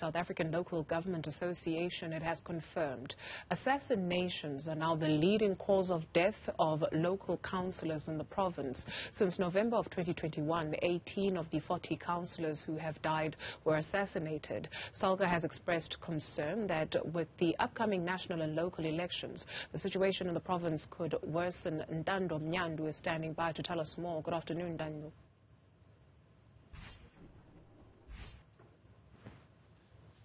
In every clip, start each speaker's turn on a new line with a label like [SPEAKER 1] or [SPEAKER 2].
[SPEAKER 1] South African Local Government Association, it has confirmed assassinations are now the leading cause of death of local councillors in the province. Since November of 2021, 18 of the 40 councillors who have died were assassinated. Salga has expressed concern that with the upcoming national and local elections, the situation in the province could worsen. Ntando Mnyandu is standing by to tell us more. Good afternoon, Ntando.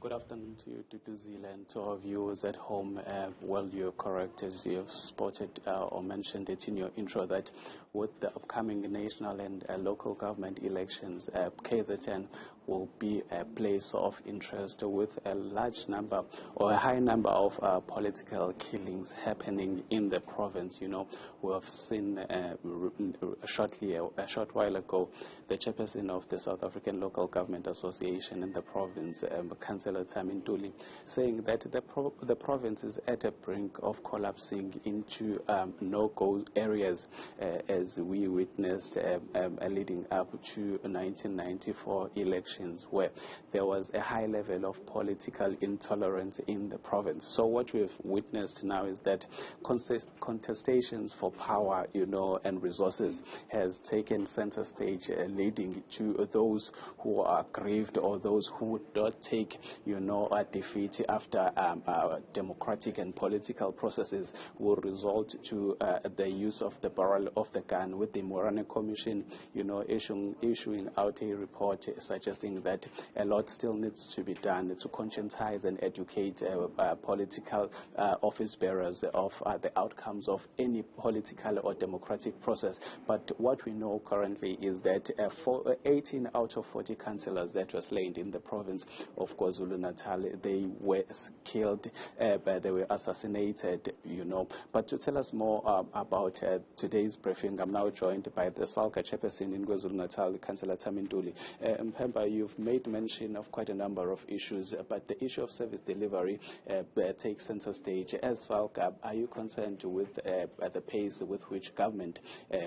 [SPEAKER 2] Good afternoon to you, Duduzile, and to our viewers at home. Well, you're correct, as you have spotted or mentioned it in your intro, that with the upcoming national and local government elections, KZN will be a place of interest with a large number or a high number of political killings happening in the province. You know, we have seen a short while ago, the chairperson of the South African Local Government Association in the province, Councillor saying that the province is at a brink of collapsing into no-go areas, as we witnessed leading up to 1994 elections, where there was a high level of political intolerance in the province. So what we have witnessed now is that contestations for power, you know, and resources has taken center stage, leading to those who are grieved or those who would not take, you know, a defeat after democratic and political processes will result to the use of the barrel of the gun, with the Morane Commission, you know, issuing out a report suggesting that a lot still needs to be done to conscientize and educate political office bearers of the outcomes of any political or democratic process. But what we know currently is that 18 out of 40 councillors that were slain in the province of KwaZulu-Natal, they were killed, they were assassinated, you know. But to tell us more about today's briefing, I'm now joined by the Salga chairperson in KwaZulu-Natal, Councillor Ntando. Mpemba, you've made mention of quite a number of issues, but the issue of service delivery takes center stage. As Salga, are you concerned with the pace with which government,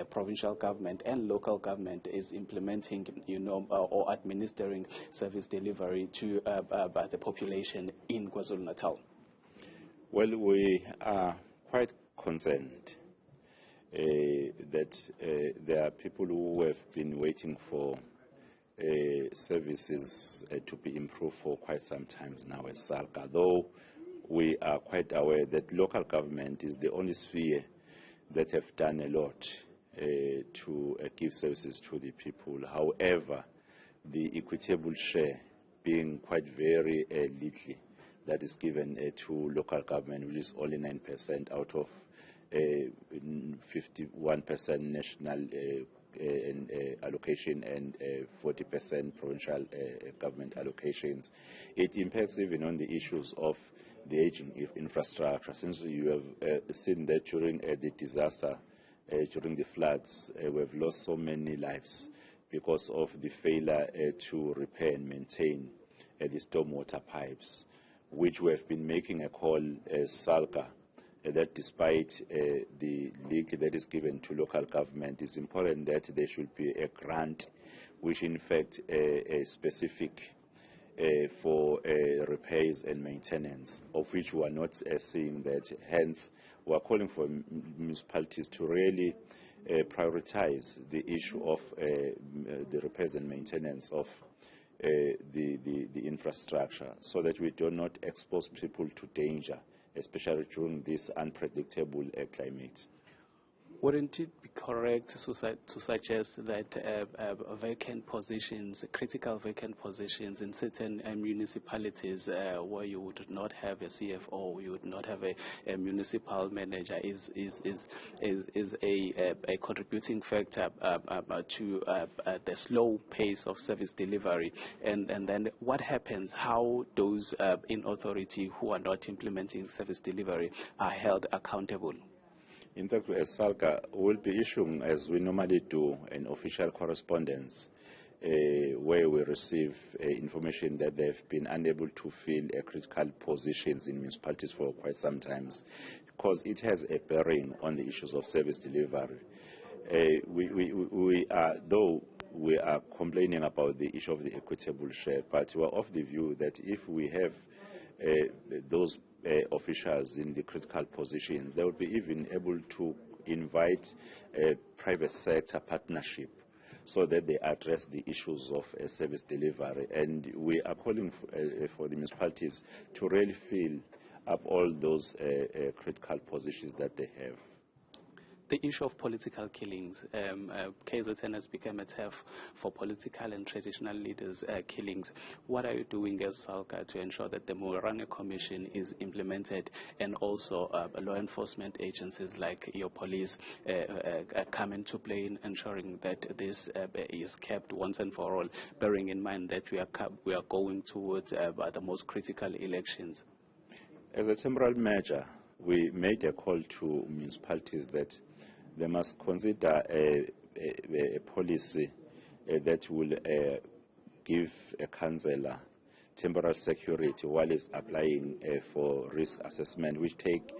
[SPEAKER 2] provincial government and local government is implementing, you know, or administering service delivery to the population in KwaZulu-Natal?
[SPEAKER 3] Well, we are quite concerned that there are people who have been waiting for services to be improved for quite some time now as Salga, though we are quite aware that local government is the only sphere that have done a lot to give services to the people. However, the equitable share being quite very little that is given to local government, which is only 9% out of 51% national allocation and 40% provincial government allocations. It impacts even on the issues of the aging infrastructure, since you have seen that during the disaster, during the floods, we have lost so many lives because of the failure to repair and maintain the stormwater pipes, which we have been making a call as Salga, that despite the leak that is given to local government, it's important that there should be a grant which in fact is specific for repairs and maintenance, of which we are not seeing that. Hence, we are calling for municipalities to really prioritize the issue of the repairs and maintenance of the infrastructure, so that we do not expose people to danger, especially during this unpredictable climate.
[SPEAKER 2] Wouldn't it be correct to suggest that vacant positions, critical vacant positions in certain municipalities where you would not have a CFO, you would not have a municipal manager, is a contributing factor to the slow pace of service delivery? And then what happens, how those in authority who are not implementing service delivery are held accountable?
[SPEAKER 3] In fact, as Salga will be issuing, as we normally do, an official correspondence where we receive information that they've been unable to fill critical positions in municipalities for quite some time, because it has a bearing on the issues of service delivery. We are, though we are complaining about the issue of the equitable share, but we are of the view that if we have those officials in the critical positions, they will be even able to invite private sector partnership so that they address the issues of service delivery. And we are calling for the municipalities to really fill up all those critical positions that they have.
[SPEAKER 2] The issue of political killings, KZN has become a turf for political and traditional leaders' killings. What are you doing as Salga to ensure that the Moranga Commission is implemented and also law enforcement agencies like your police come into play in ensuring that this is kept once and for all, bearing in mind that we are going towards the most critical elections?
[SPEAKER 3] As a temporal measure, we made a call to municipalities that they must consider a policy that will give a councillor temporal security while it's applying for risk assessment, which take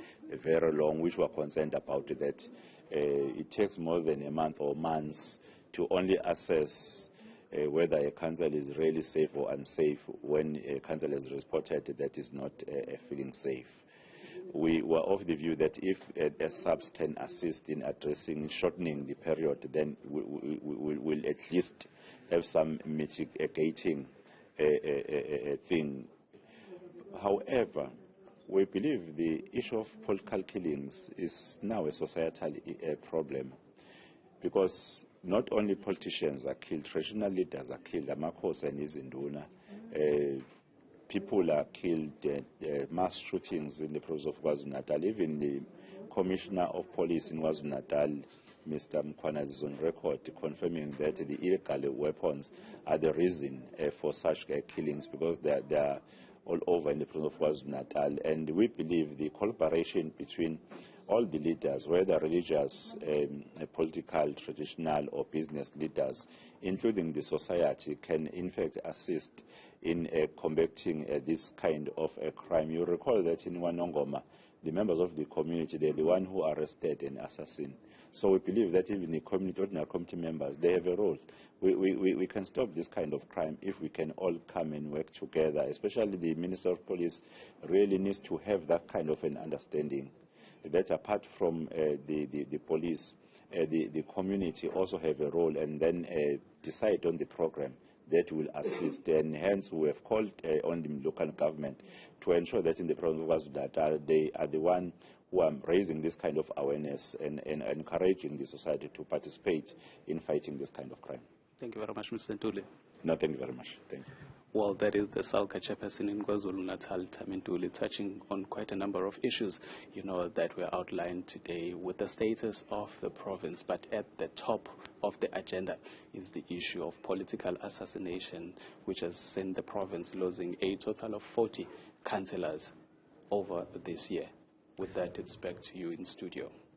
[SPEAKER 3] very long, which we are concerned about that it takes more than a month or months to only assess whether a council is really safe or unsafe when a council has reported that is not feeling safe. We were of the view that if subs can assist in addressing, shortening the period, then we'll at least have some mitigating thing. However, we believe the issue of political killings is now a societal problem, because not only politicians are killed, traditional leaders are killed, Amakhosi and Izinduna, people are killed, mass shootings in the province of KwaZulu-Natal. Even the Commissioner of Police in KwaZulu-Natal, Mr. Mkhwana, is on record confirming that the illegal weapons are the reason for such killings, because they are all over in the province of KwaZulu-Natal. And we believe the collaboration between all the leaders, whether religious, political, traditional or business leaders, including the society, can in fact assist in combating this kind of crime. You recall that in Wanongoma, the members of the community, they're the one who arrested an assassin. So we believe that even the community, ordinary community members, they have a role. We can stop this kind of crime if we can all come and work together. Especially the Minister of Police really needs to have that kind of an understanding that apart from the police, the community also have a role, and then decide on the program that will assist. And hence we have called on the local government to ensure that in the province of KwaZulu-Natal, they are the one who are raising this kind of awareness and encouraging the society to participate in fighting this kind of crime.
[SPEAKER 2] Thank you very much, Mr. Ntuli.
[SPEAKER 3] No, thank you very much. Thank you.
[SPEAKER 2] Well, that is the Salga chairperson in KwaZulu-Natal, Ntando, touching on quite a number of issues, that were outlined today with the status of the province. But at the top of the agenda is the issue of political assassination, which has seen the province losing a total of 40 councillors over this year. With that, it's back to you in studio.